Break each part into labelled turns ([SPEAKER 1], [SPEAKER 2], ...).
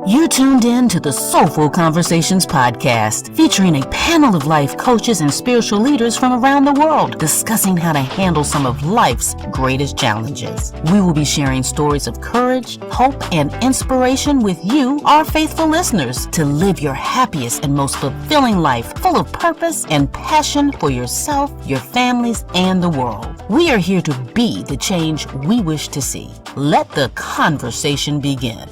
[SPEAKER 1] You tuned in to the Soulful Conversations podcast, featuring a panel of life coaches and spiritual leaders from around the world discussing how to handle some of life's greatest challenges. We will be sharing stories of courage, hope, and inspiration with you, our faithful listeners, to live your happiest and most fulfilling life full of purpose and passion for yourself, your families, and the world. We are here to be the change we wish to see. Let the conversation begin.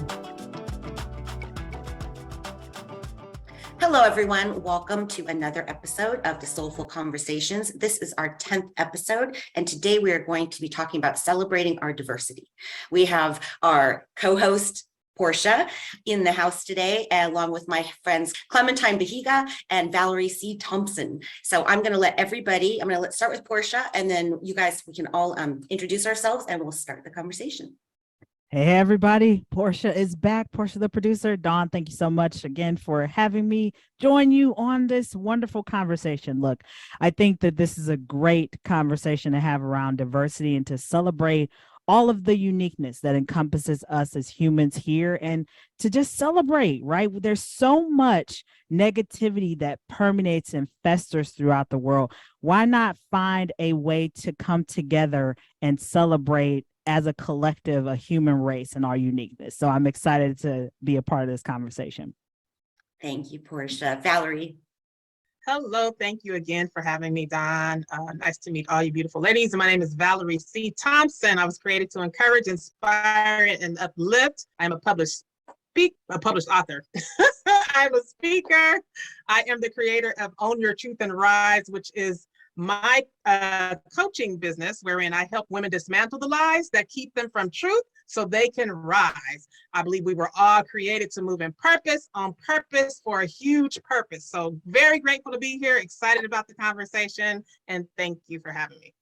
[SPEAKER 2] Hello, everyone. Welcome to another episode of the Soulful Conversations. This is our 10th episode, and today we are going to be talking about celebrating our diversity. We have our co-host, Portia, in the house today, along with my friends Clementine Bihiga and Valerie C. Thompson. So I'm going to let's start with Portia, and then you guys, we can all introduce ourselves and we'll start the conversation.
[SPEAKER 3] Hey, everybody. Portia is back. Portia, the producer. Dawn, thank you so much again for having me join you on this wonderful conversation. Look, I think that this is a great conversation to have around diversity and to celebrate all of the uniqueness that encompasses us as humans here and to just celebrate, right? There's so much negativity that permeates and festers throughout the world. Why not find a way to come together and celebrate as a collective, a human race, and our uniqueness? So I'm excited to be a part of this conversation.
[SPEAKER 2] Thank you, Portia. Valerie.
[SPEAKER 4] Hello, thank you again for having me, Dawn. Nice to meet all you beautiful ladies. My name is Valerie C. Thompson. I was created to encourage, inspire, and uplift. I'm a published author. I'm a speaker. I am the creator of Own Your Truth and Rise, which is my coaching business, wherein I help women dismantle the lies that keep them from truth so they can rise. I believe we were all created to move in purpose, on purpose, for a huge purpose. So very grateful to be here, excited about the conversation, and thank you for having me.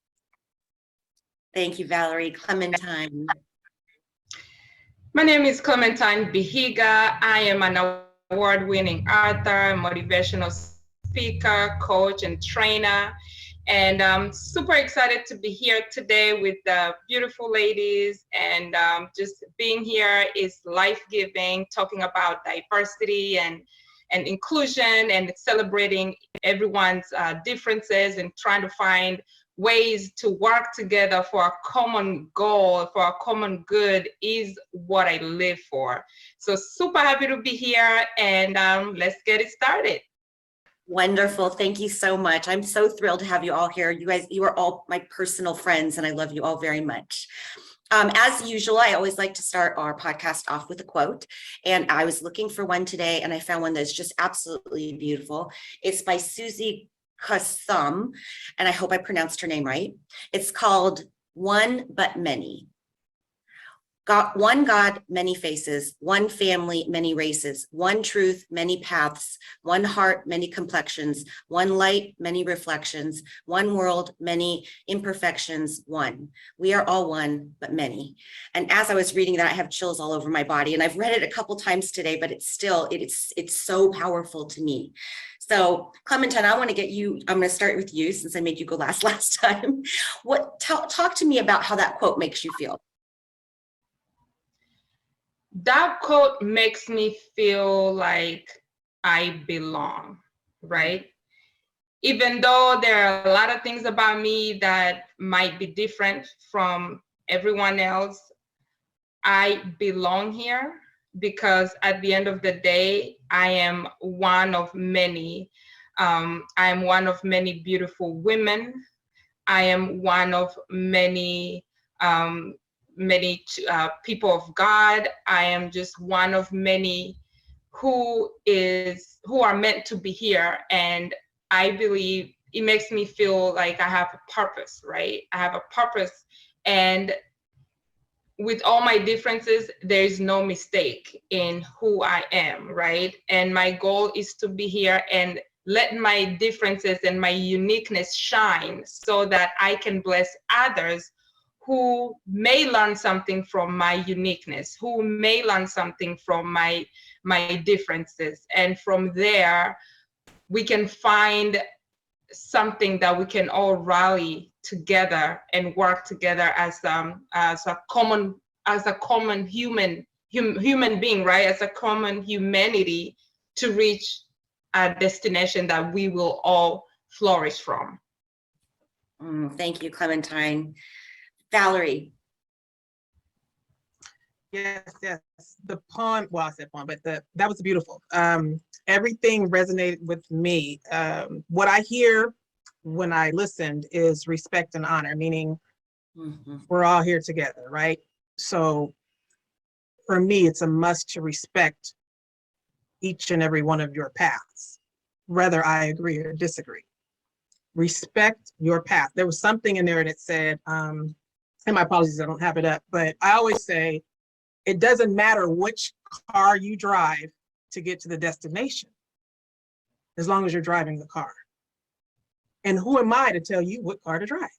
[SPEAKER 2] Thank you, Valerie. Clementine.
[SPEAKER 5] My name is Clementine Bihiga. I am an award-winning author, motivational speaker, coach, and trainer. And I'm super excited to be here today with the beautiful ladies. And just being here is life-giving, talking about diversity and inclusion and celebrating everyone's differences and trying to find ways to work together for a common goal, for a common good is what I live for. So super happy to be here, and let's get it started.
[SPEAKER 2] Wonderful. Thank you so much. I'm so thrilled to have you all here. You are all my personal friends, and I love you all very much. As usual, I always like to start our podcast off with a quote, and I was looking for one today, and I found one that's just absolutely beautiful. It's by Susie Kassam, and I hope I pronounced her name right. It's called One But Many. One God, many faces, one family, many races, one truth, many paths, one heart, many complexions, one light, many reflections, one world, many imperfections, one. We are all one, but many. And as I was reading that, I have chills all over my body, and I've read it a couple times today, but it's so powerful to me. So Clementine, I want to get you, I'm going to start with you since I made you go last time. Talk to me about how that quote makes you feel.
[SPEAKER 5] That quote makes me feel like I belong, right? Even though there are a lot of things about me that might be different from everyone else, I belong here because at the end of the day, I am one of many. I am one of many beautiful women. I am one of many people of God. I am just one of many who are meant to be here. And I believe it makes me feel like I have a purpose, right? I have a purpose. And with all my differences, there's no mistake in who I am, right? And my goal is to be here and let my differences and my uniqueness shine so that I can bless others who may learn something from my uniqueness, who may learn something from my differences. And from there, we can find something that we can all rally together and work together as a common human human being, right? As a common humanity to reach a destination that we will all flourish from.
[SPEAKER 2] Thank you, Clementine. Valerie.
[SPEAKER 4] Yes, yes. The poem, well, I said poem, but that was beautiful. Everything resonated with me. What I hear when I listened is respect and honor, meaning we're all here together, right? So for me, it's a must to respect each and every one of your paths, whether I agree or disagree. Respect your path. There was something in there that said, and my apologies, I don't have it up, but I always say, it doesn't matter which car you drive to get to the destination, as long as you're driving the car. And who am I to tell you what car to drive?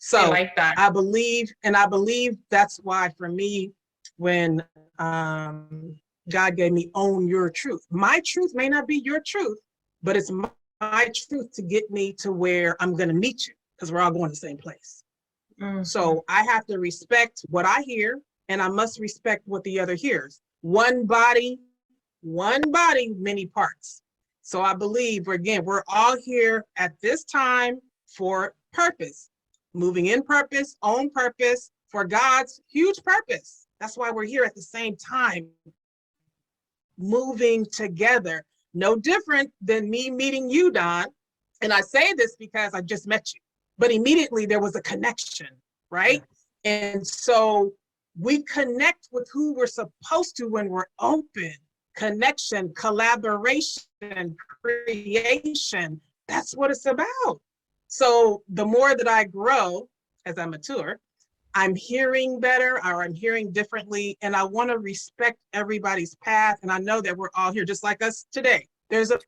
[SPEAKER 4] So
[SPEAKER 5] I like that.
[SPEAKER 4] I believe that's why for me, when God gave me own your truth, my truth may not be your truth, but it's my truth to get me to where I'm going to meet you, because we're all going to the same place. So I have to respect what I hear, and I must respect what the other hears. One body, many parts. So I believe, we're all here at this time for purpose, moving in purpose, own purpose, for God's huge purpose. That's why we're here at the same time, moving together. No different than me meeting you, Don. And I say this because I just met you, but immediately there was a connection, right? And so we connect with who we're supposed to when we're open. Connection, collaboration, creation. That's what it's about. So the more that I grow as I mature, I'm hearing better, or I'm hearing differently, and I want to respect everybody's path. And I know that we're all here just like us today. There's a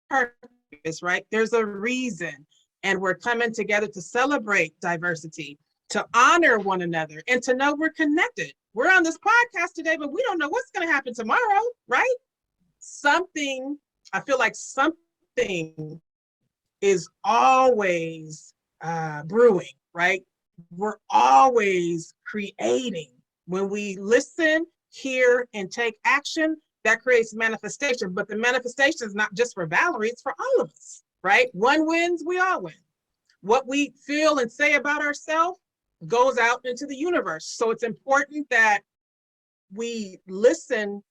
[SPEAKER 4] purpose, right? There's a reason. And we're coming together to celebrate diversity, to honor one another, and to know we're connected. We're on this podcast today, but we don't know what's going to happen tomorrow, right? I feel like something is always brewing, right? We're always creating. When we listen, hear, and take action, that creates manifestation. But the manifestation is not just for Valerie, it's for all of us, right? One wins, we all win. What we feel and say about ourselves goes out into the universe. So it's important that we listen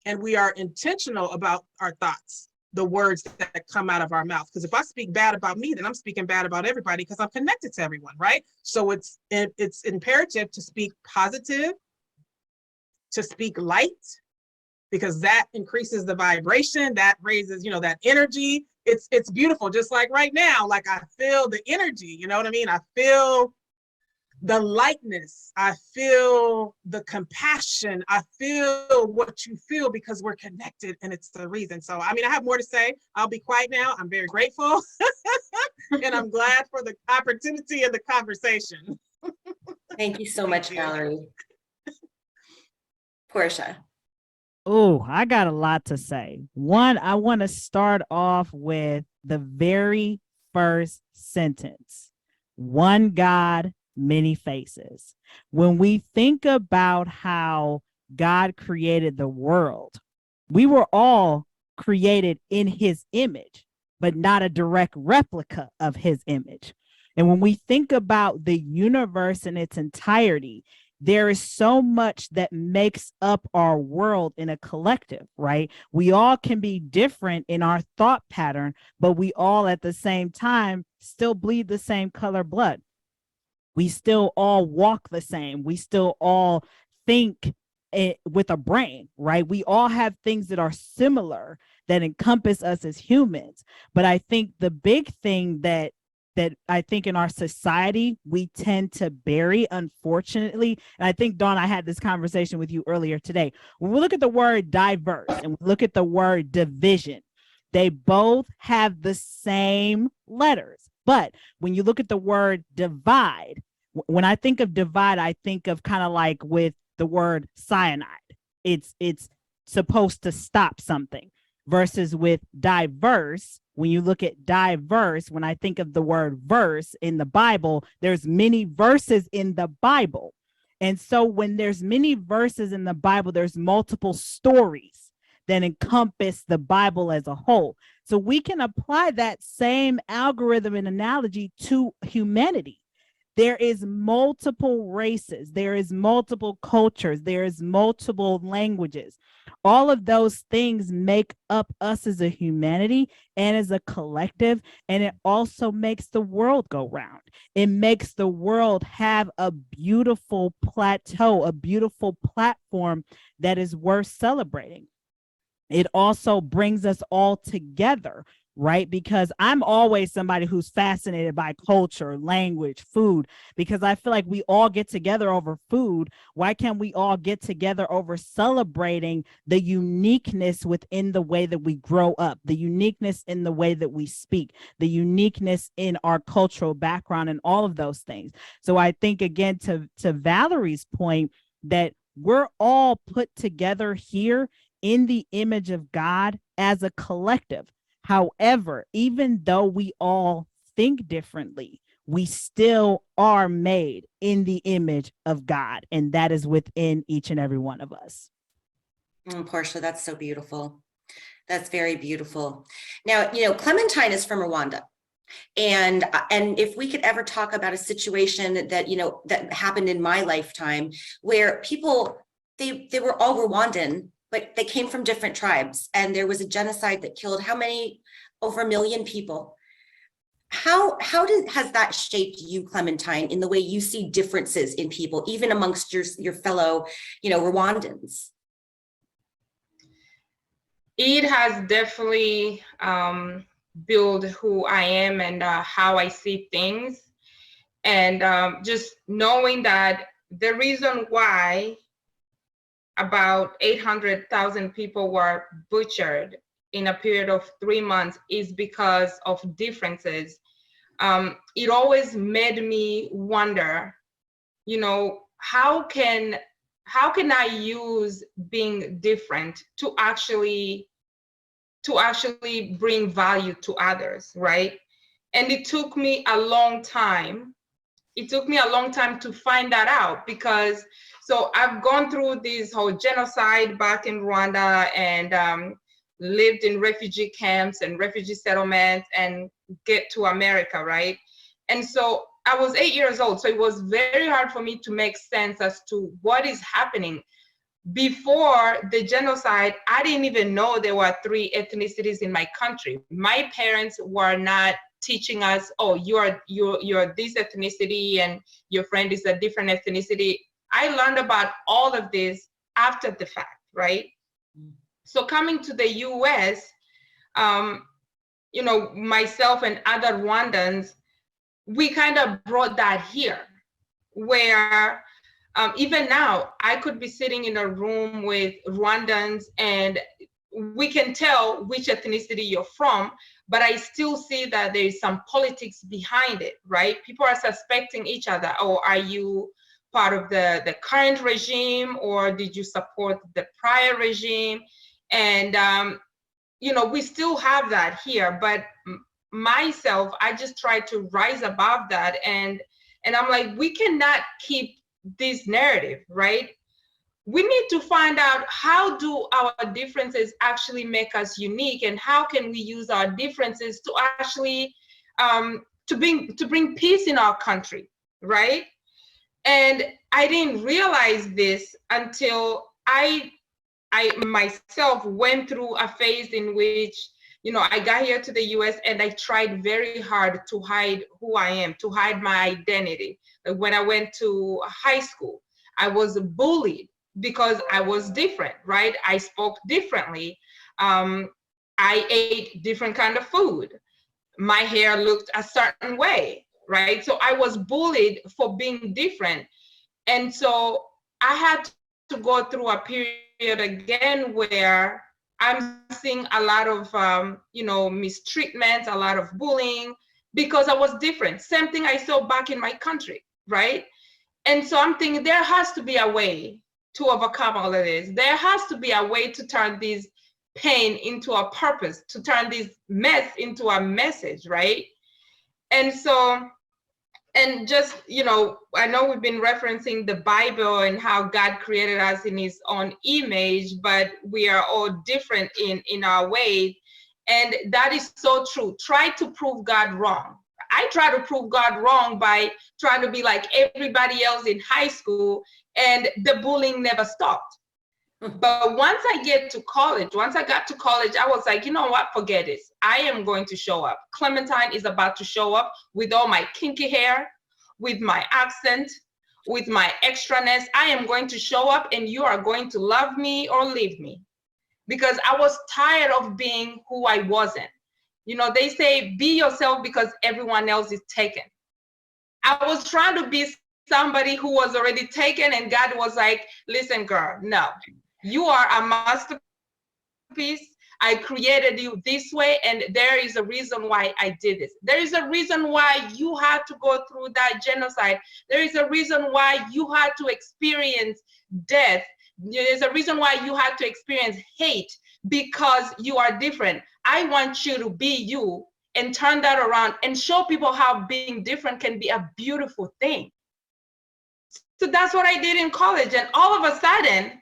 [SPEAKER 4] and we are intentional about our thoughts, the words that come out of our mouth. Because if I speak bad about me, then I'm speaking bad about everybody, because I'm connected to everyone, right? So it's imperative to speak positive, to speak light, because that increases the vibration, that raises, that energy. It's beautiful. Just like right now, like I feel the energy, you know what I mean? I feel the lightness, I feel the compassion, I feel what you feel, because we're connected, and it's the reason. So, I have more to say. I'll be quiet now. I'm very grateful and I'm glad for the opportunity and the conversation.
[SPEAKER 2] Thank you so much, Valerie. Portia.
[SPEAKER 3] Oh, I got a lot to say. One, I want to start off with the very first sentence. One God, many faces. When we think about how God created the world, we were all created in his image, but not a direct replica of his image. And when we think about the universe in its entirety, there is so much that makes up our world in a collective, right? We all can be different in our thought pattern, but we all at the same time still bleed the same color blood. We still all walk the same. We still all think with a brain, right? We all have things that are similar that encompass us as humans. But I think the big thing that I think in our society, we tend to bury, unfortunately. And I think, Dawn, I had this conversation with you earlier today. When we look at the word diverse and we look at the word division, they both have the same letters. But when you look at the word divide, when I think of divide, I think of kind of like with the word cyanide. It's supposed to stop something. Versus with diverse, when you look at diverse, when I think of the word verse in the Bible, there's many verses in the Bible. And so when there's many verses in the Bible, there's multiple stories that encompass the Bible as a whole. So we can apply that same algorithm and analogy to humanity. There is multiple races, there is multiple cultures, there is multiple languages. All of those things make up us as a humanity and as a collective, and it also makes the world go round. It makes the world have a beautiful plateau, a beautiful platform that is worth celebrating. It also brings us all together, right? Because I'm always somebody who's fascinated by culture, language, food, because I feel like we all get together over food. Why can't we all get together over celebrating the uniqueness within the way that we grow up, the uniqueness in the way that we speak, the uniqueness in our cultural background, and all of those things? So I think, again, to Valerie's point, that we're all put together here in the image of God as a collective. However, even though we all think differently, we still are made in the image of God, and that is within each and every one of us.
[SPEAKER 2] Portia, that's so beautiful. That's very beautiful. Now, Clementine is from Rwanda. And if we could ever talk about a situation that, that happened in my lifetime where people, they were all Rwandan, but they came from different tribes, and there was a genocide that killed how many? Over 1 million people. How has that shaped you, Clementine, in the way you see differences in people, even amongst your fellow, Rwandans?
[SPEAKER 5] It has definitely built who I am and how I see things. And just knowing that the reason why about 800,000 people were butchered in a period of 3 months is because of differences. It always made me wonder, how can I use being different to actually bring value to others, right? And it took me a long time. It took me a long time to find that out, because so I've gone through this whole genocide back in Rwanda and lived in refugee camps and refugee settlements and get to America, right? And so I was 8 years old, so it was very hard for me to make sense as to what is happening. Before the genocide, I didn't even know there were 3 ethnicities in my country. My parents were not teaching us, oh, you're this ethnicity and your friend is a different ethnicity. I learned about all of this after the fact, right? So coming to the US, myself and other Rwandans, we kind of brought that here, where even now I could be sitting in a room with Rwandans and we can tell which ethnicity you're from, but I still see that there is some politics behind it, right? People are suspecting each other. Oh, are you part of the current regime, or did you support the prior regime? And we still have that here, but myself, I just try to rise above that, and I'm like, we cannot keep this narrative, right? We need to find out, how do our differences actually make us unique, and how can we use our differences to actually to bring peace in our country, right? And I didn't realize this until I myself went through a phase in which, I got here to the US and I tried very hard to hide who I am, to hide my identity. When I went to high school, I was bullied because I was different, right? I spoke differently. I ate different kind of food. My hair looked a certain way, right? So I was bullied for being different. And so I had to go through a period again where I'm seeing a lot of, mistreatment, a lot of bullying, because I was different. Same thing I saw back in my country, right? And so I'm thinking there has to be a way to overcome all of this. There has to be a way to turn this pain into a purpose, to turn this mess into a message, right? And so And just, I know we've been referencing the Bible and how God created us in his own image, but we are all different in our way. And that is so true. Try to prove God wrong. I try to prove God wrong by trying to be like everybody else in high school, and the bullying never stopped. But once I got to college, I was like, you know what, forget this. I am going to show up. Clementine is about to show up with all my kinky hair, with my accent, with my extraness. I am going to show up, and you are going to love me or leave me. Because I was tired of being who I wasn't. They say, be yourself because everyone else is taken. I was trying to be somebody who was already taken, and God was like, listen, girl, no. You are a masterpiece. I created you this way, and there is a reason why I did this. There is a reason why you had to go through that genocide. There is a reason why you had to experience death. There's a reason why you had to experience hate, because you are different. I want you to be you and turn that around and show people how being different can be a beautiful thing. So that's what I did in college. And all of a sudden,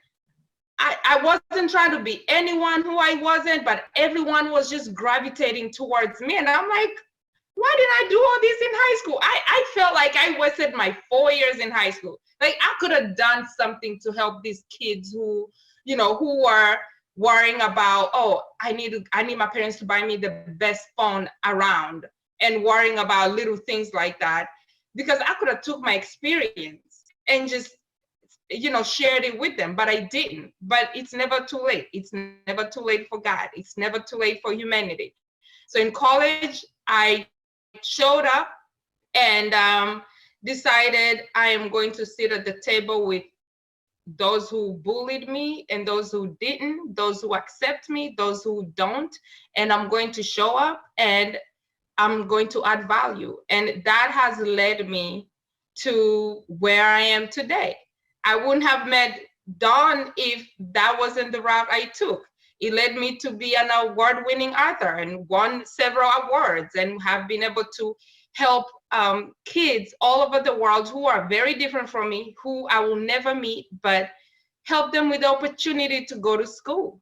[SPEAKER 5] I wasn't trying to be anyone who I wasn't, but everyone was just gravitating towards me. And I'm like, why did I do all this in high school? I felt like I wasted my 4 years in high school. Like, I could have done something to help these kids who were worrying about, oh, I need my parents to buy me the best phone around, and worrying about little things like that. Because I could have took my experience and just shared it with them, but I didn't. But it's never too late. It's never too late for God. It's never too late for humanity. So in college, I showed up and decided I am going to sit at the table with those who bullied me and those who didn't, those who accept me, those who don't, and I'm going to show up and I'm going to add value. And that has led me to where I am today. I wouldn't have met Dawn if that wasn't the route I took. It led me to be an award-winning author and won several awards, and have been able to help kids all over the world who are very different from me, who I will never meet, but help them with the opportunity to go to school,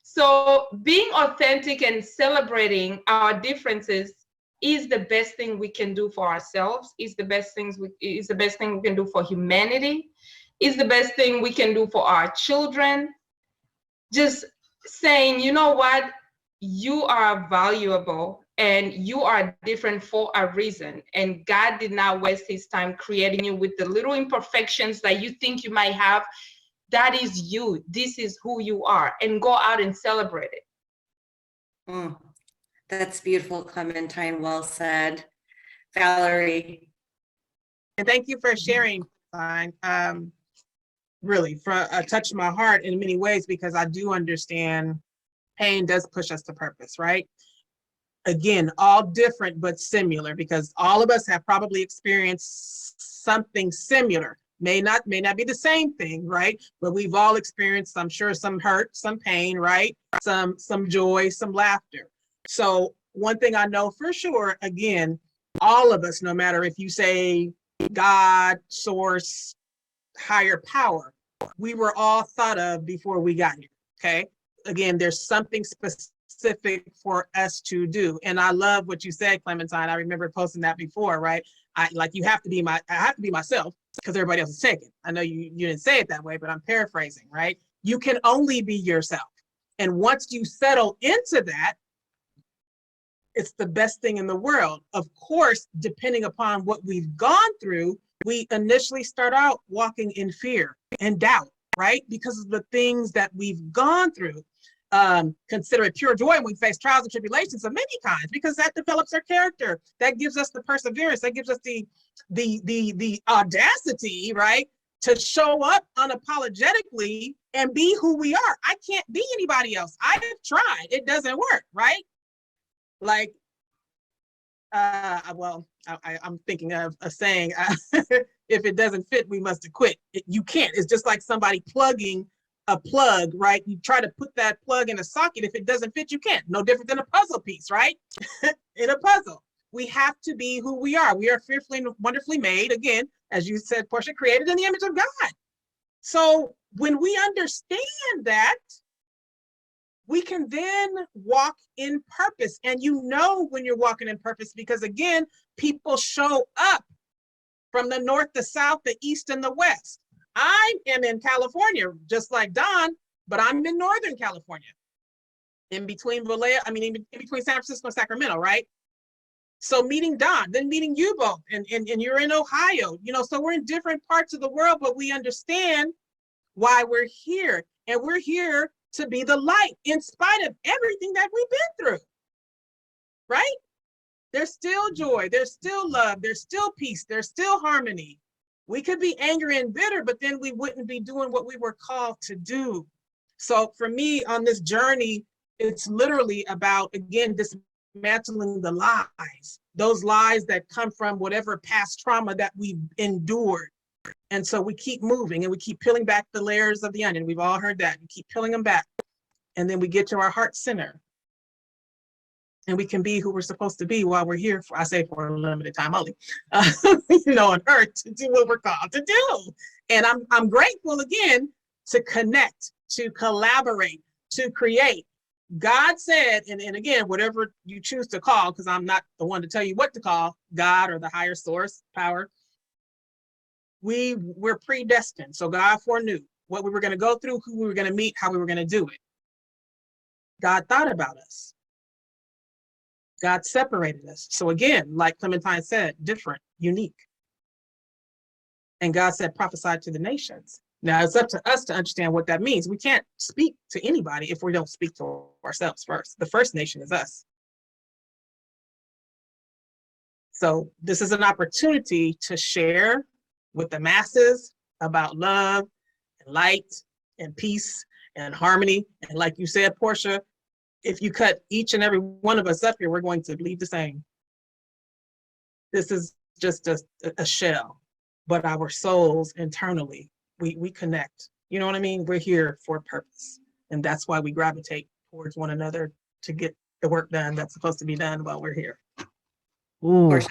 [SPEAKER 5] So being authentic and celebrating our differences is the best thing we can do for ourselves, is the best thing we can do for humanity, is the best thing we can do for our children. Just saying, you know what, you are valuable and you are different for a reason. And God did not waste his time creating you with the little imperfections that you think you might have. That is you. This is who you are. And go out and celebrate it.
[SPEAKER 2] That's beautiful, Clementine. Well said. Valerie.
[SPEAKER 4] And thank you for sharing, really, touched my heart in many ways, because I do understand pain does push us to purpose, right? Again, all different but similar, because all of us have probably experienced something similar. May not be the same thing, right? But we've all experienced, I'm sure, some hurt, some pain, right? Some joy, some laughter. So one thing I know for sure, again, all of us, no matter if you say God, source, higher power, we were all thought of before we got here, okay? Again, there's something specific for us to do. And I love what you said, Clementine. I remember posting that before, right? I have to be myself because everybody else is taken. I know you didn't say it that way, but I'm paraphrasing, right? You can only be yourself. And once you settle into that, it's the best thing in the world. Of course, depending upon what we've gone through, we initially start out walking in fear and doubt, right? Because of the things that we've gone through. Consider it pure joy when we face trials and tribulations of many kinds, because that develops our character. That gives us the perseverance. That gives us the audacity, right, to show up unapologetically and be who we are. I can't be anybody else. I've tried. It doesn't work, right? Like, I'm thinking of a saying, if it doesn't fit, we must quit. You can't. It's just like somebody plugging a plug, right? You try to put that plug in a socket. If it doesn't fit, you can't. No different than a puzzle piece, right? In a puzzle. We have to be who we are. We are fearfully and wonderfully made. Again, as you said, Portia, created in the image of God. So when we understand that, we can then walk in purpose. And you know when you're walking in purpose, because again, people show up from the north, the south, the east, and the west. I am in California, just like Don, but I'm in Northern California, in between in between San Francisco and Sacramento, right? So meeting Don, then meeting you both, and you're in Ohio, so we're in different parts of the world, but we understand why we're here. And we're here to be the light in spite of everything that we've been through, right? There's still joy, there's still love, there's still peace, there's still harmony. We could be angry and bitter, but then we wouldn't be doing what we were called to do. So for me on this journey, it's literally about, again, dismantling the lies, those lies that come from whatever past trauma that we've endured. And so we keep moving and we keep peeling back the layers of the onion. We've all heard that. We keep peeling them back. And then we get to our heart center. And we can be who we're supposed to be while we're here, for a limited time only, on earth, to do what we're called to do. And I'm grateful, again, to connect, to collaborate, to create. God said, and again, whatever you choose to call, because I'm not the one to tell you what to call, God or the higher source, power, we're predestined. So God foreknew what we were going to go through, who we were going to meet, how we were going to do it. God thought about us. God separated us. So again, like Clementine said, different, unique. And God said, prophesy to the nations. Now it's up to us to understand what that means. We can't speak to anybody if we don't speak to ourselves first. The first nation is us. So this is an opportunity to share with the masses about love and light and peace and harmony. And like you said, Portia, if you cut each and every one of us up here, we're going to leave the same. This is just a shell, but our souls internally, we connect. You know what I mean? We're here for a purpose. And that's why we gravitate towards one another to get the work done that's supposed to be done while we're here.
[SPEAKER 3] Ooh.
[SPEAKER 2] Portia.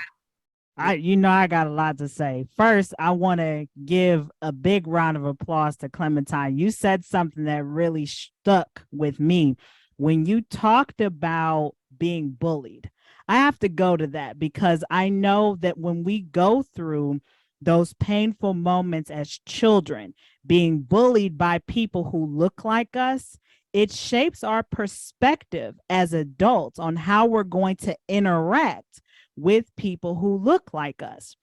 [SPEAKER 3] I got a lot to say. First, I want to give a big round of applause to Clementine. You said something that really stuck with me when you talked about being bullied. I have to go to that because I know that when we go through those painful moments as children, being bullied by people who look like us, it shapes our perspective as adults on how we're going to interact with people who look like us.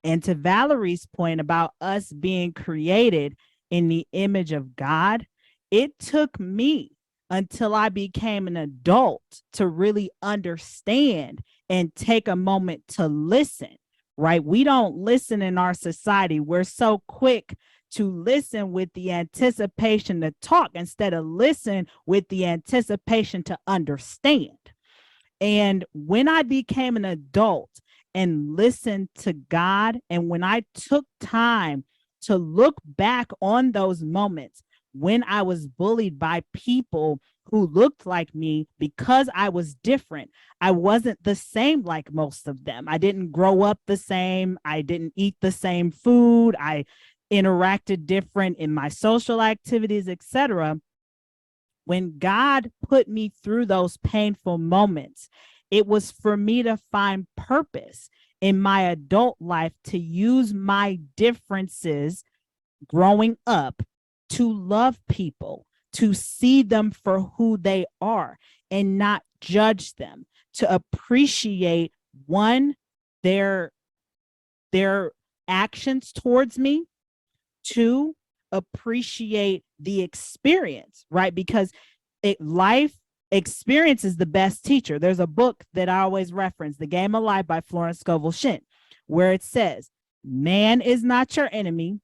[SPEAKER 3] And to Valerie's point about us being created in the image of God, it took me until I became an adult to really understand and take a moment to listen, right? We don't listen in our society. We're so quick to listen with the anticipation to talk instead of listen with the anticipation to understand. And when I became an adult and listened to God, and when I took time to look back on those moments when I was bullied by people who looked like me because I was different, I wasn't the same like most of them. I didn't grow up the same. I didn't eat the same food. I interacted different in my social activities, etc. When God put me through those painful moments, it was for me to find purpose in my adult life, to use my differences growing up to love people, to see them for who they are and not judge them, to appreciate their actions towards me, to appreciate the experience, right? Because life experience is the best teacher. There's a book that I always reference, The Game of Life by Florence Scovel Shinn, where it says, man is not your enemy.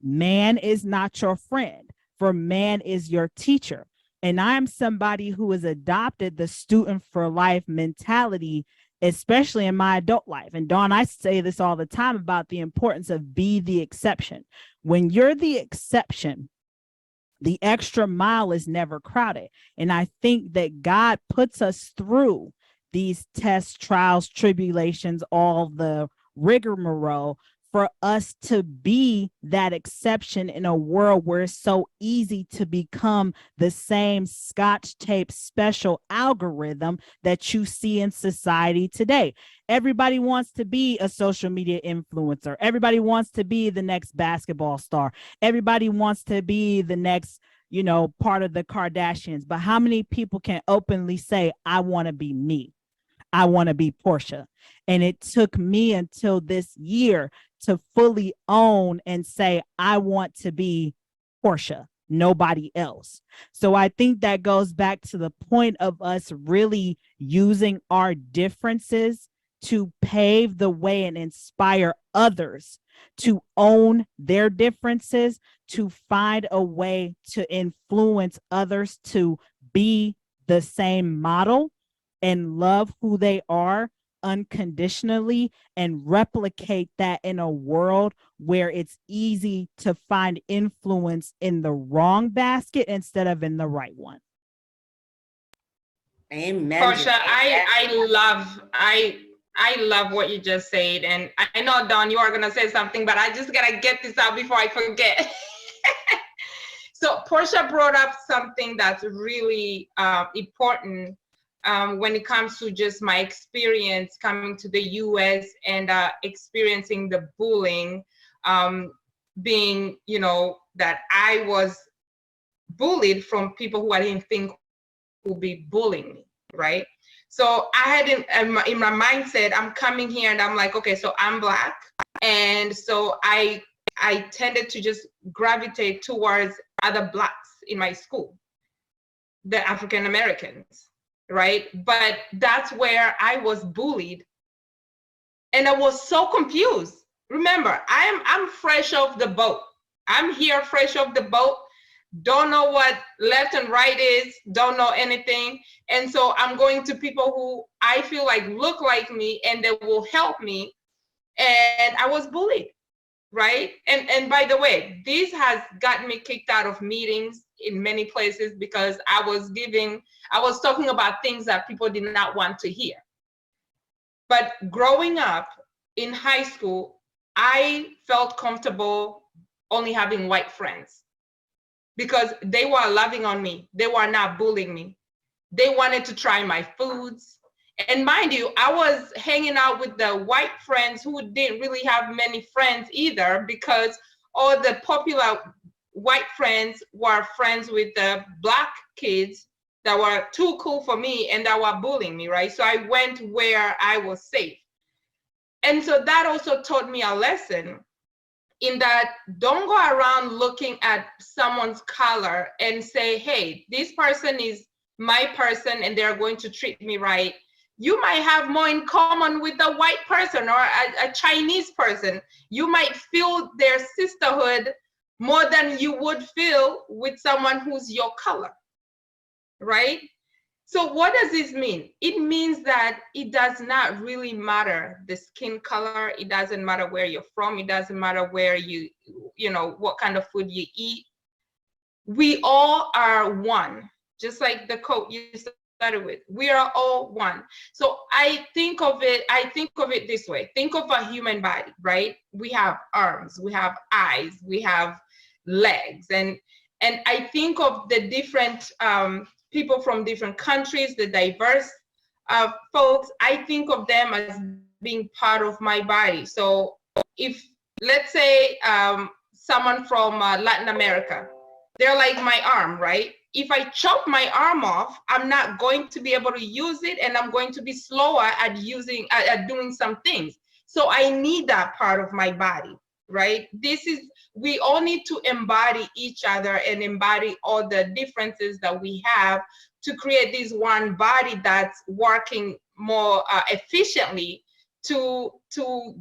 [SPEAKER 3] Man is not your friend, for man is your teacher. And I'm somebody who has adopted the student for life mentality, especially in my adult life. And Dawn, I say this all the time about the importance of be the exception. When you're the exception, the extra mile is never crowded. And I think that God puts us through these tests, trials, tribulations, all the rigmarole, for us to be that exception in a world where it's so easy to become the same Scotch tape special algorithm that you see in society today. Everybody wants to be a social media influencer. Everybody wants to be the next basketball star. Everybody wants to be the next, part of the Kardashians. But how many people can openly say, I want to be me? I want to be Portia. And it took me until this year to fully own and say, I want to be Portia, nobody else. So I think that goes back to the point of us really using our differences to pave the way and inspire others to own their differences, to find a way to influence others to be the same model and love who they are unconditionally, and replicate that in a world where it's easy to find influence in the wrong basket instead of in the right one.
[SPEAKER 2] Amen.
[SPEAKER 5] Portia, I love what you just said. And I know, Dawn, you are going to say something, but I just got to get this out before I forget. So Portia brought up something that's really important when it comes to just my experience coming to the US and experiencing the bullying, being, that I was bullied from people who I didn't think would be bullying me, right? So I had in my mindset, I'm coming here and I'm like, okay, so I'm Black. And so I tended to just gravitate towards other Blacks in my school, the African Americans, right? But that's where I was bullied. And I was so confused. Remember, I'm fresh off the boat. I'm here fresh off the boat. Don't know what left and right is, don't know anything. And so I'm going to people who I feel like look like me and they will help me. And I was bullied, right? And by the way, this has gotten me kicked out of meetings in many places because I was talking about things that people did not want to hear. But growing up in high school, I felt comfortable only having white friends because they were loving on me. They were not bullying me. They wanted to try my foods. And mind you, I was hanging out with the white friends who didn't really have many friends either, because all the popular white friends were friends with the Black kids that were too cool for me and that were bullying me, right? So I went where I was safe. And so that also taught me a lesson in that don't go around looking at someone's color and say, hey, this person is my person and they're going to treat me right. You might have more in common with a white person or a Chinese person. You might feel their sisterhood more than you would feel with someone who's your color, right? So what does this mean? It means that it does not really matter the skin color. It doesn't matter where you're from. It doesn't matter where you know, what kind of food you eat. We all are one, just like the quote you started with. We are all one. So I think of it this way. Think of a human body, right? We have arms, we have eyes, we have legs. And I think of the different people from different countries, the diverse folks. I think of them as being part of my body. So if, let's say, someone from Latin America, they're like my arm, right? If I chop my arm off, I'm not going to be able to use it, and I'm going to be slower at doing some things. So I need that part of my body, right? We all need to embody each other and embody all the differences that we have to create this one body that's working more efficiently to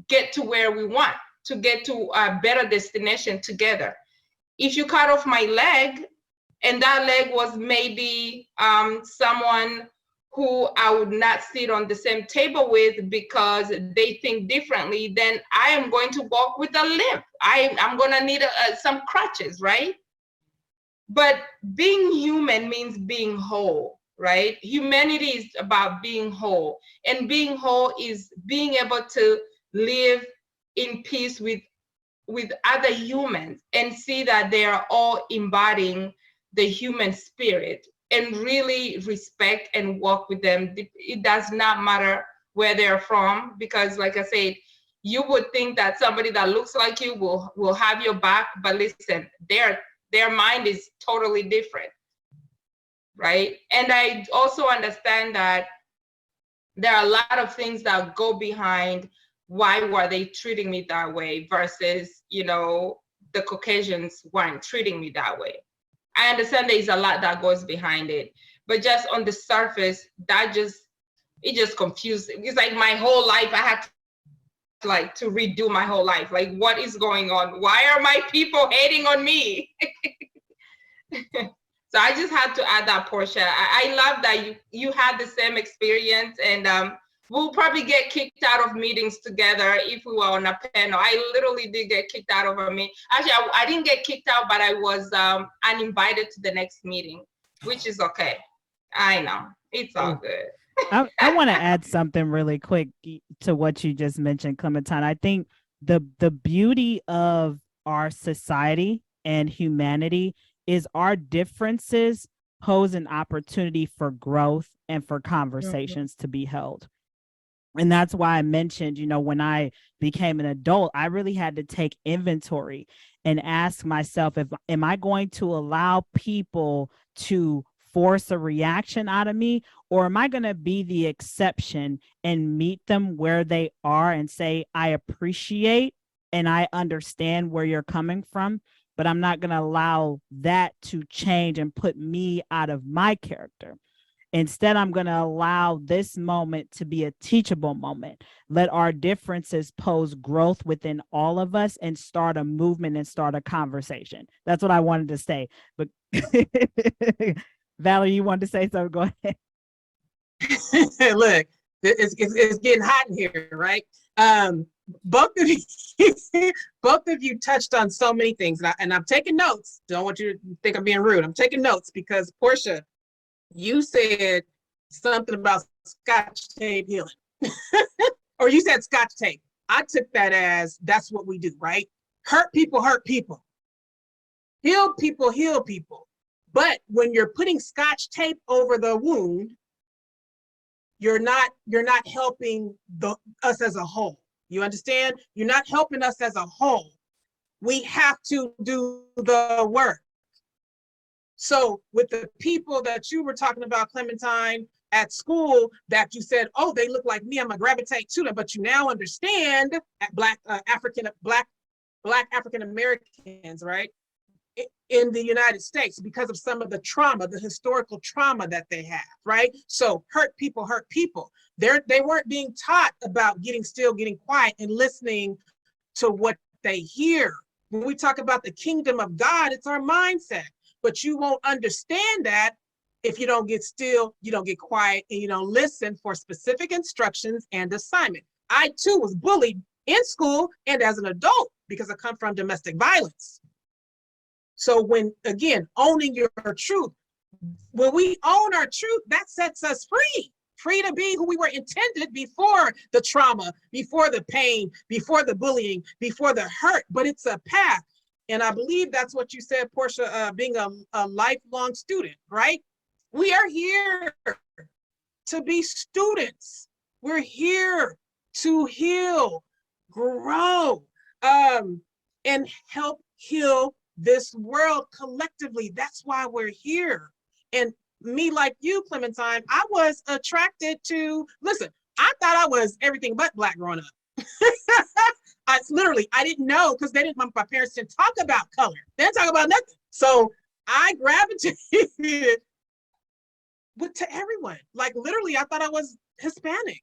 [SPEAKER 5] get to where we want, to get to a better destination together. If you cut off my leg, and that leg was maybe someone who I would not sit on the same table with because they think differently, then I am going to walk with a limp. I'm going to need some crutches, right? But being human means being whole. right? Humanity is about being whole, and being whole is being able to live in peace with other humans and see that they are all embodying the human spirit, and really respect and work with them. It does not matter where they're from, because like I said, you would think that somebody that looks like you will have your back, but listen, their mind is totally different, right? And I also understand that there are a lot of things that go behind why were they treating me that way versus, the Caucasians weren't treating me that way. I understand there's a lot that goes behind it, but just on the surface, it just confused. It's like my whole life, I had to redo my whole life. Like, what is going on? Why are my people hating on me? So I just had to add that, Portia. I love that you had the same experience, and we'll probably get kicked out of meetings together if we were on a panel. I literally did get kicked out of a meeting. Actually, I didn't get kicked out, but I was uninvited to the next meeting, which is okay. I know, it's all good.
[SPEAKER 3] I want to add something really quick to what you just mentioned, Clementine. I think the beauty of our society and humanity is our differences pose an opportunity for growth and for conversations to be held. And that's why I mentioned, when I became an adult, I really had to take inventory and ask myself, am I going to allow people to force a reaction out of me, or am I going to be the exception and meet them where they are and say, I appreciate and I understand where you're coming from, but I'm not going to allow that to change and put me out of my character. Instead, I'm going to allow this moment to be a teachable moment. Let our differences pose growth within all of us and start a movement and start a conversation. That's what I wanted to say. But Valerie, you wanted to say something? Go ahead.
[SPEAKER 4] Look, it's getting hot in here, right? Both of you touched on so many things, and I'm taking notes. Don't want you to think I'm being rude. I'm taking notes because, Portia, you said something about Scotch tape healing. Or you said Scotch tape. I took that as that's what we do, right? Hurt people. Heal people. But when you're putting Scotch tape over the wound, you're not helping us as a whole. You understand? You're not helping us as a whole. We have to do the work. So with the people that you were talking about, Clementine, at school, that you said, oh, they look like me, I'm gonna gravitate to them, but you now understand Black African Americans, right? In the United States, because of some of the trauma, the historical trauma that they have, right? So hurt people. They weren't being taught about getting still, getting quiet, and listening to what they hear. When we talk about the kingdom of God, it's our mindset. But you won't understand that if you don't get still, you don't get quiet, and you don't listen for specific instructions and assignment. I too was bullied in school and as an adult because I come from domestic violence. So when, again, owning your truth, when we own our truth, that sets us free to be who we were intended before the trauma, before the pain, before the bullying, before the hurt, but it's a path. And I believe that's what you said, Portia, being a lifelong student, right? We are here to be students. We're here to heal, grow, and help heal this world collectively. That's why we're here. And me, like you, Clementine, I was attracted to, listen, I thought I was everything but Black growing up. I didn't know, because my parents didn't talk about color. They didn't talk about nothing. So I gravitated to everyone. Like literally, I thought I was Hispanic.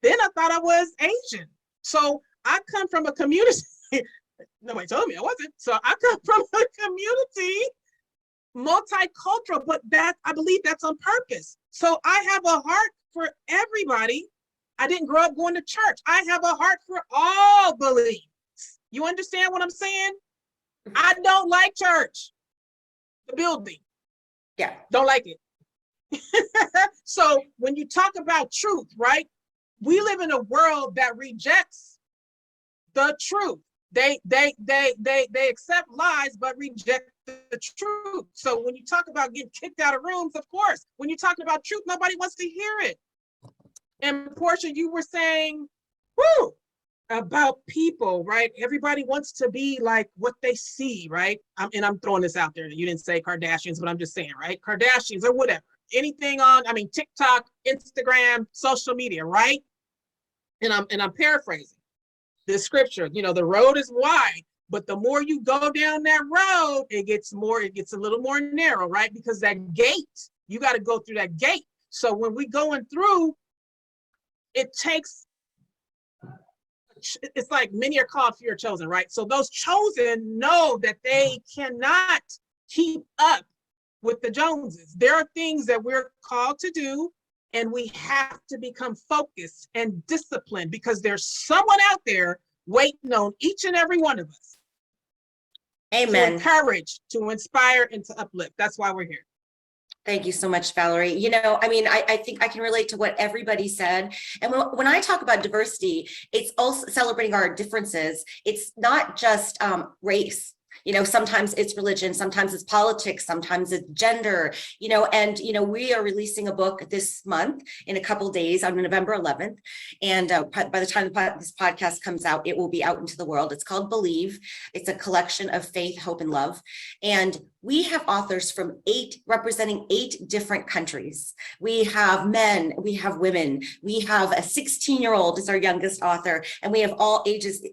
[SPEAKER 4] Then I thought I was Asian. So I come from a community. Nobody told me I wasn't. So I come from a community, multicultural, but I believe that's on purpose. So I have a heart for everybody. I didn't grow up going to church. I have a heart for all beliefs. You understand what I'm saying? I don't like church, the building.
[SPEAKER 2] Yeah.
[SPEAKER 4] Don't like it. So when you talk about truth, right? We live in a world that rejects the truth. They accept lies but reject the truth. So when you talk about getting kicked out of rooms, of course, when you're talking about truth, nobody wants to hear it. And Portia, you were saying, whoo, about people, right? Everybody wants to be like what they see, right? And I'm throwing this out there. You didn't say Kardashians, but I'm just saying, right? Kardashians or whatever. Anything on, TikTok, Instagram, social media, right? And I'm paraphrasing the scripture. The road is wide, but the more you go down that road, it gets a little more narrow, right? Because that gate, you got to go through that gate. So when we going through, it takes, it's like many are called, few are chosen, right? So those chosen know that they cannot keep up with the Joneses. There are things that we're called to do, and we have to become focused and disciplined because there's someone out there waiting on each and every one of us.
[SPEAKER 2] Amen.
[SPEAKER 4] To encourage, to inspire, and to uplift. That's why we're here.
[SPEAKER 2] Thank you so much, Valerie. I think I can relate to what everybody said. And when I talk about diversity, it's also celebrating our differences. It's not just race. Sometimes it's religion, sometimes it's politics, sometimes it's gender, we are releasing a book this month in a couple days on November 11th. And by the time this podcast comes out, it will be out into the world. It's called Believe. It's a collection of faith, hope, and love. And we have authors representing 8 different countries. We have men, we have women, we have a 16-year-old is our youngest author, and we have all ages,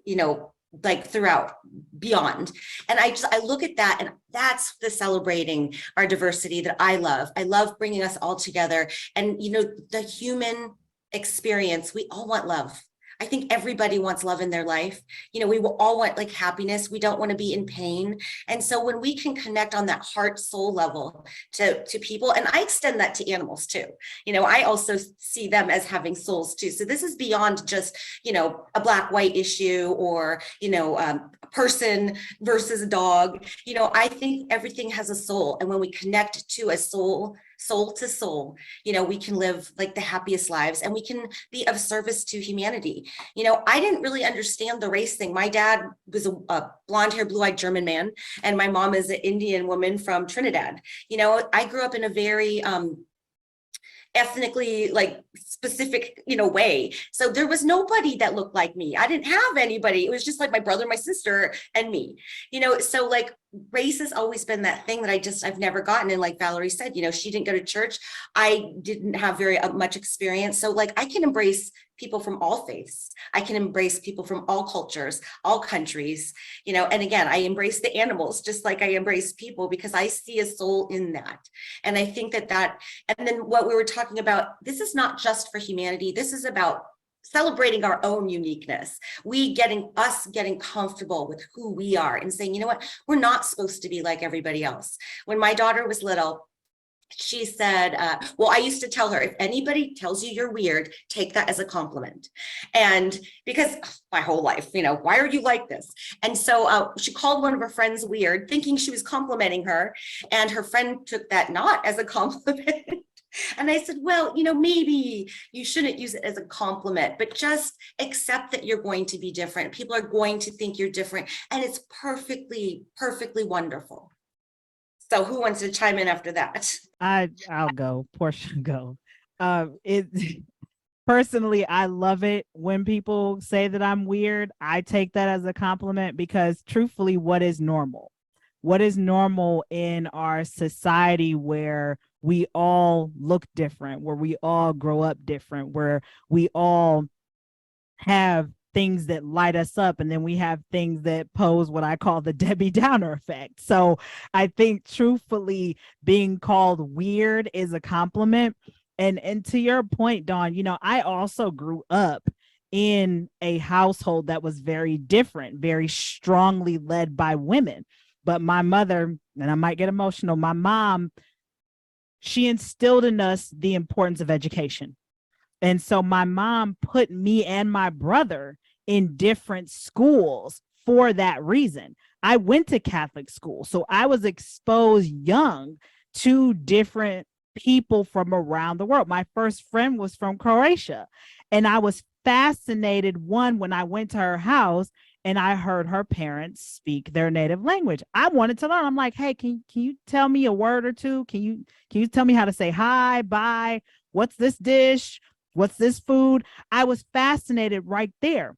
[SPEAKER 2] like throughout, beyond. And I look at that, and that's the celebrating our diversity that I love. I love bringing us all together. And the human experience, we all want love. I think everybody wants love in their life. We will all want like happiness. We don't want to be in pain. And so when we can connect on that heart soul level to people, and I extend that to animals too. I also see them as having souls too. So this is beyond just, a black white issue or, a person versus a dog. I think everything has a soul. And when we connect to a soul to soul, we can live like the happiest lives, and we can be of service to humanity. I didn't really understand the race thing. My dad was a blonde hair, blue eyed German man, and my mom is an Indian woman from Trinidad. I grew up in a very, ethnically like specific way, so there was nobody that looked like me. I didn't have anybody. It was just like my brother, my sister, and me. So like race has always been that thing that I've never gotten. And like Valerie said, she didn't go to church. I didn't have very much experience. So like I can embrace people from all faiths. I can embrace people from all cultures, all countries, and again, I embrace the animals just like I embrace people because I see a soul in that. And I think that, and then what we were talking about, this is not just for humanity. This is about celebrating our own uniqueness. Us getting comfortable with who we are and saying, what, we're not supposed to be like everybody else. When my daughter was little, she said, I used to tell her, if anybody tells you you're weird, take that as a compliment. And because my whole life, why are you like this? And so she called one of her friends weird, thinking she was complimenting her. And her friend took that not as a compliment. And I said, well, maybe you shouldn't use it as a compliment, but just accept that you're going to be different. People are going to think you're different. And it's perfectly, perfectly wonderful. So who wants to chime in after that?
[SPEAKER 3] I'll go. Portia, go. Personally, I love it when people say that I'm weird. I take that as a compliment because truthfully, what is normal? What is normal in our society where we all look different, where we all grow up different, where we all have things that light us up, and then we have things that pose what I call the Debbie Downer effect. So I think truthfully, being called weird is a compliment. And to your point, Dawn, I also grew up in a household that was very different, very strongly led by women. But my mother, and I might get emotional, my mom, she instilled in us the importance of education. And so my mom put me and my brother in different schools for that reason. I went to Catholic school, so I was exposed young to different people from around the world. My first friend was from Croatia, and I was fascinated, when I went to her house and I heard her parents speak their native language. I wanted to learn. I'm like, hey, can you tell me a word or two? Can you tell me how to say hi, bye? What's this dish? What's this food? I was fascinated right there.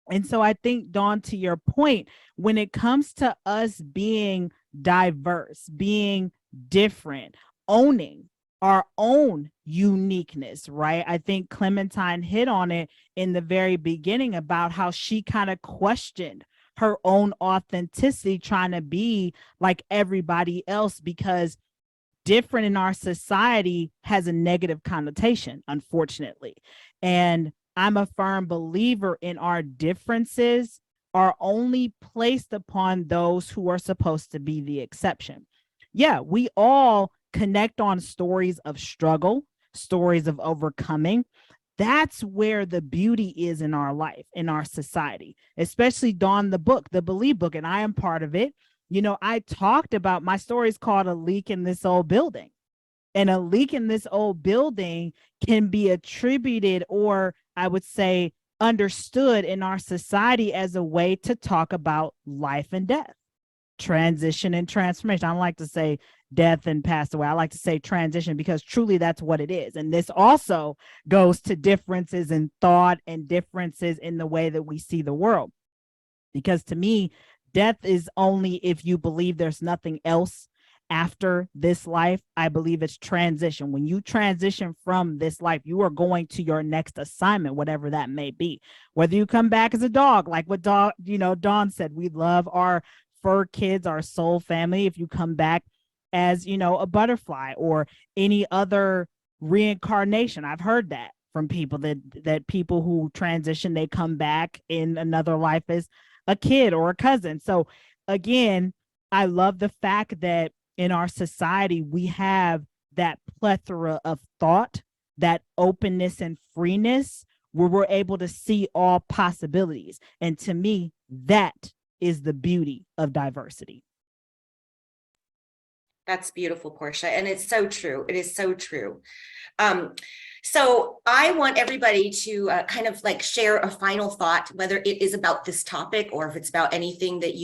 [SPEAKER 3] And so I think, Dawn, to your point, when it comes to us being diverse, being different, owning our own uniqueness, right? I think Clementine hit on it in the very beginning about how she kind of questioned her own authenticity, trying to be like everybody else, because different in our society has a negative connotation, unfortunately. And I'm a firm believer in our differences are only placed upon those who are supposed to be the exception. Yeah, we all connect on stories of struggle, stories of overcoming. That's where the beauty is in our life, in our society, especially Dawn, the book, the Believe book, and I am part of it. I talked about, my story is called A Leak in This Old Building. And a leak in this old building can be attributed, or I would say understood in our society, as a way to talk about life and death, transition and transformation. I don't like to say death and pass away. I like to say transition, because truly that's what it is. And this also goes to differences in thought and differences in the way that we see the world. Because to me, death is only if you believe there's nothing else after this life. I believe it's transition. When you transition from this life, you are going to your next assignment, whatever that may be. Whether you come back as a dog, like what Dawn said, we love our fur kids, our soul family. If you come back as, a butterfly or any other reincarnation, I've heard that from people, that people who transition, they come back in another life as a kid or a cousin. So again, I love the fact that in our society, we have that plethora of thought, that openness and freeness, where we're able to see all possibilities. And to me, that is the beauty of diversity.
[SPEAKER 2] That's beautiful, Portia. And it's so true. It is so true. So I want everybody to kind of like share a final thought, whether it is about this topic or if it's about anything that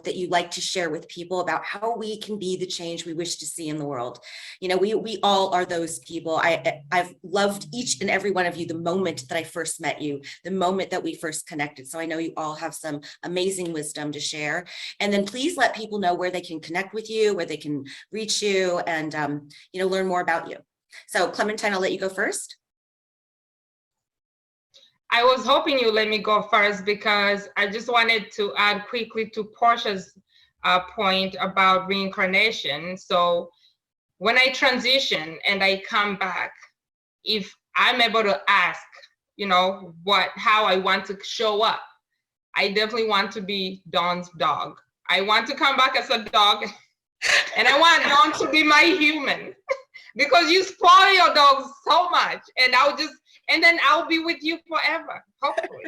[SPEAKER 2] that you like to share with people about how we can be the change we wish to see in the world. We all are those people. I've loved each and every one of you the moment that I first met you, the moment that we first connected. So I know you all have some amazing wisdom to share. And then please let people know where they can connect with you, where they can reach you, and learn more about you. So Clementine, I'll let you go first.
[SPEAKER 5] I was hoping you let me go first, because I just wanted to add quickly to Portia's point about reincarnation. So when I transition and I come back, if I'm able to ask, how I want to show up, I definitely want to be Dawn's dog. I want to come back as a dog, and I want Dawn to be my human. Because you spoil your dogs so much, and then I'll be with you forever, hopefully.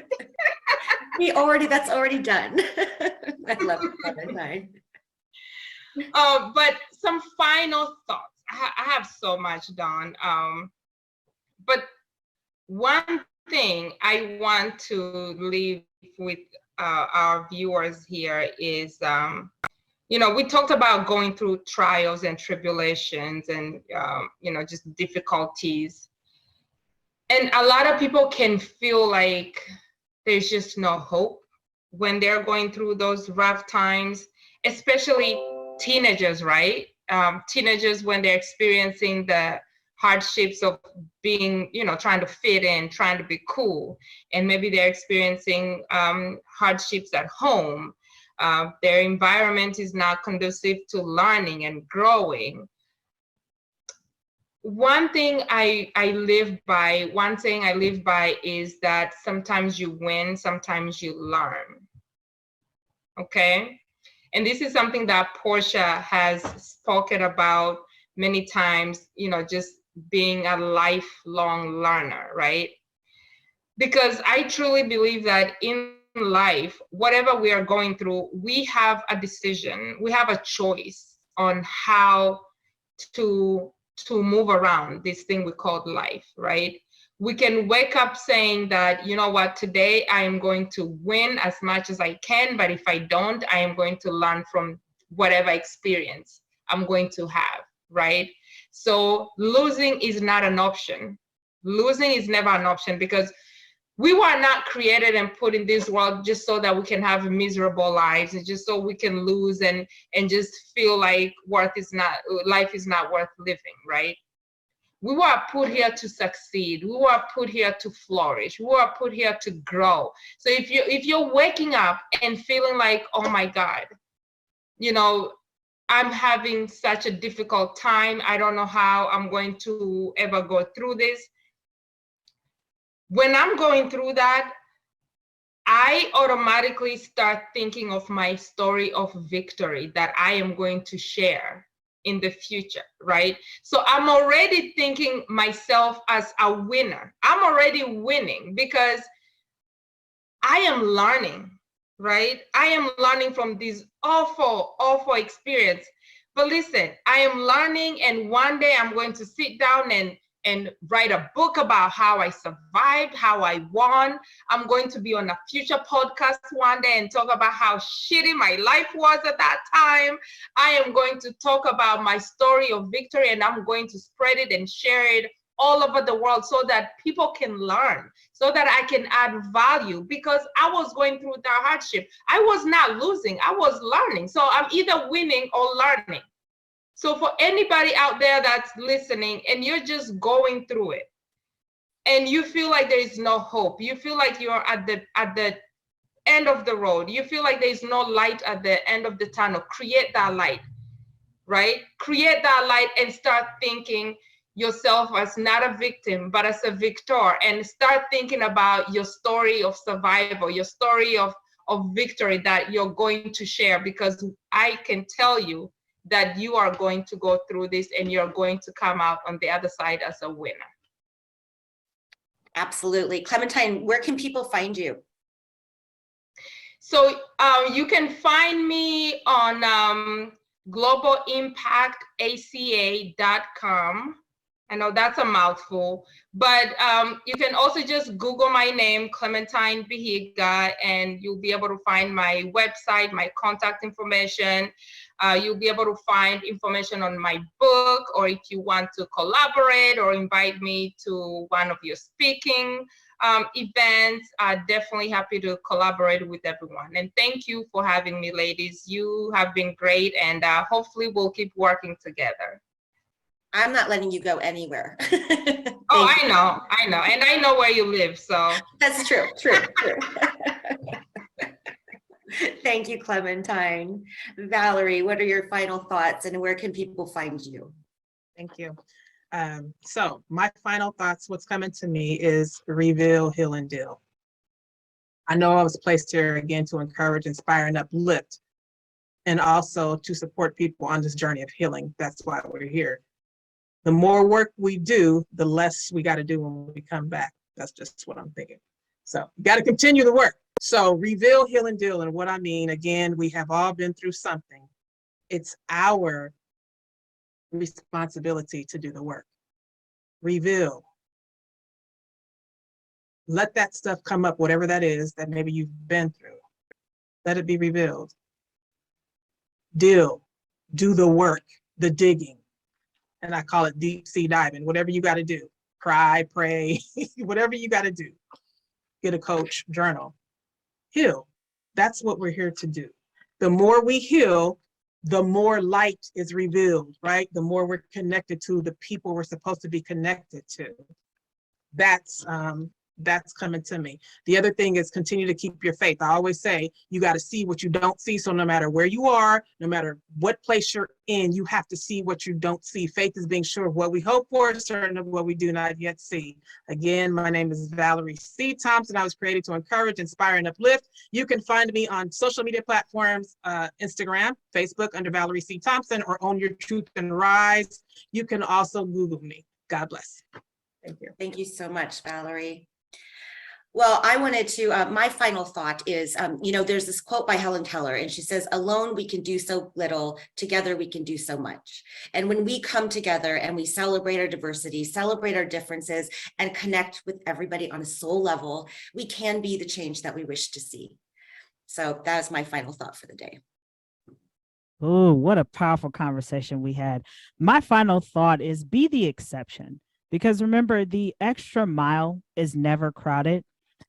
[SPEAKER 2] That's already done. I love it, Clementine.
[SPEAKER 5] But some final thoughts. I have so much, Dawn. But one thing I want to leave with our viewers here is, we talked about going through trials and tribulations and, just difficulties. And a lot of people can feel like there's just no hope when they're going through those rough times, especially teenagers, right? Teenagers, when they're experiencing the hardships of being, trying to fit in, trying to be cool. And maybe they're experiencing hardships at home. Their environment is not conducive to learning and growing. One thing I live by is that sometimes you win, sometimes you learn. Okay? And this is something that Portia has spoken about many times, just being a lifelong learner, right? Because I truly believe that in life, whatever we are going through, we have a decision, we have a choice on how to to move around this thing we call life, right? We can wake up saying that, you know what, today I am going to win as much as I can, but if I don't, I am going to learn from whatever experience I'm going to have, right? So losing is not an option. Losing is never an option, because we were not created and put in this world just so that we can have miserable lives. It's just so we can lose and just feel like life is not worth living, right? We were put here to succeed. We were put here to flourish. We were put here to grow. So if you're waking up and feeling like, oh my God, you know, I'm having such a difficult time, I don't know how I'm going to ever go through this. When I'm going through that, I automatically start thinking of my story of victory that I am going to share in the future, right? So I'm already thinking myself as a winner. I'm already winning because I am learning, right? I am learning from this awful, awful experience. But listen, I am learning, and one day I'm going to sit down and write a book about how I survived, how I won. I'm going to be on a future podcast one day and talk about how shitty my life was at that time. I am going to talk about my story of victory, and I'm going to spread it and share it all over the world so that people can learn, so that I can add value, because I was going through the hardship. I was not losing, I was learning. So I'm either winning or learning. So for anybody out there that's listening and you're just going through it and you feel like there is no hope, you feel like you're at the end of the road, you feel like there is no light at the end of the tunnel, create that light, right? Create that light and start thinking yourself as not a victim, but as a victor, and start thinking about your story of survival, your story of victory that you're going to share, because I can tell you that you are going to go through this and you're going to come out on the other side as a winner.
[SPEAKER 2] Absolutely. Clementine, where can people find you?
[SPEAKER 5] So you can find me on globalimpactaca.com. I know that's a mouthful, but you can also just Google my name, Clementine Bihiga, and you'll be able to find my website, my contact information. You'll be able to find information on my book, or if you want to collaborate or invite me to one of your speaking events, I'm definitely happy to collaborate with everyone. And thank you for having me, ladies. You have been great, and hopefully we'll keep working together.
[SPEAKER 2] I'm not letting you go anywhere.
[SPEAKER 5] Oh, I know. And I know where you live, so.
[SPEAKER 2] That's true. Thank you, Clementine. Valerie, what are your final thoughts and where can people find you?
[SPEAKER 4] Thank you. So my final thoughts, what's coming to me is reveal, heal, and deal. I know I was placed here again to encourage, inspire, and uplift, and also to support people on this journey of healing. That's why we're here. The more work we do, the less we got to do when we come back. That's just what I'm thinking. So you got to continue the work. So reveal, heal, and deal. And what I mean, again, we have all been through something. It's our responsibility to do the work. Reveal. Let that stuff come up, whatever that is that maybe you've been through. Let it be revealed. Deal. Do the work, the digging. And I call it deep sea diving, whatever you got to do. Cry, pray, whatever you got to do. Get a coach, journal. Heal. That's what we're here to do. The more we heal, the more light is revealed, right? The more we're connected to the people we're supposed to be connected to. That's coming to me. The other thing is continue to keep your faith. I always say you got to see what you don't see. So no matter where you are, no matter what place you're in, you have to see what you don't see. Faith is being sure of what we hope for, certain of what we do not yet see. Again, my name is Valerie C. Thompson. I was created to encourage, inspire, and uplift. You can find me on social media platforms, Instagram, Facebook under Valerie C. Thompson, or Own Your Truth and Rise. You can also Google me. God bless. Thank you.
[SPEAKER 2] Thank you so much, Valerie. Well, I wanted to, my final thought is, there's this quote by Helen Keller, and she says, alone we can do so little, together we can do so much. And when we come together and we celebrate our diversity, celebrate our differences, and connect with everybody on a soul level, we can be the change that we wish to see. So that is my final thought for the day.
[SPEAKER 3] Oh, what a powerful conversation we had. My final thought is be the exception, because remember, the extra mile is never crowded.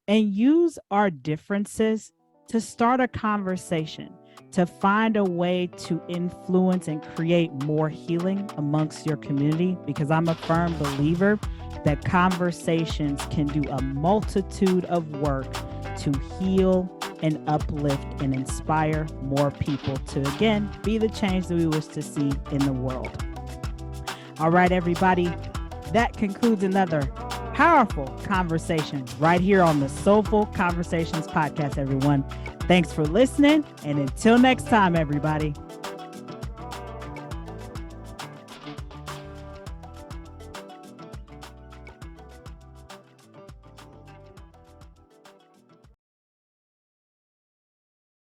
[SPEAKER 3] And use our differences to start a conversation, to find a way to influence and create more healing amongst your community, because I'm a firm believer that conversations can do a multitude of work to heal and uplift and inspire more people to, again, be the change that we wish to see in the world. All right, everybody, that concludes another powerful conversation right here on the Soulful Conversations podcast, everyone. Thanks for listening. And until next time, everybody.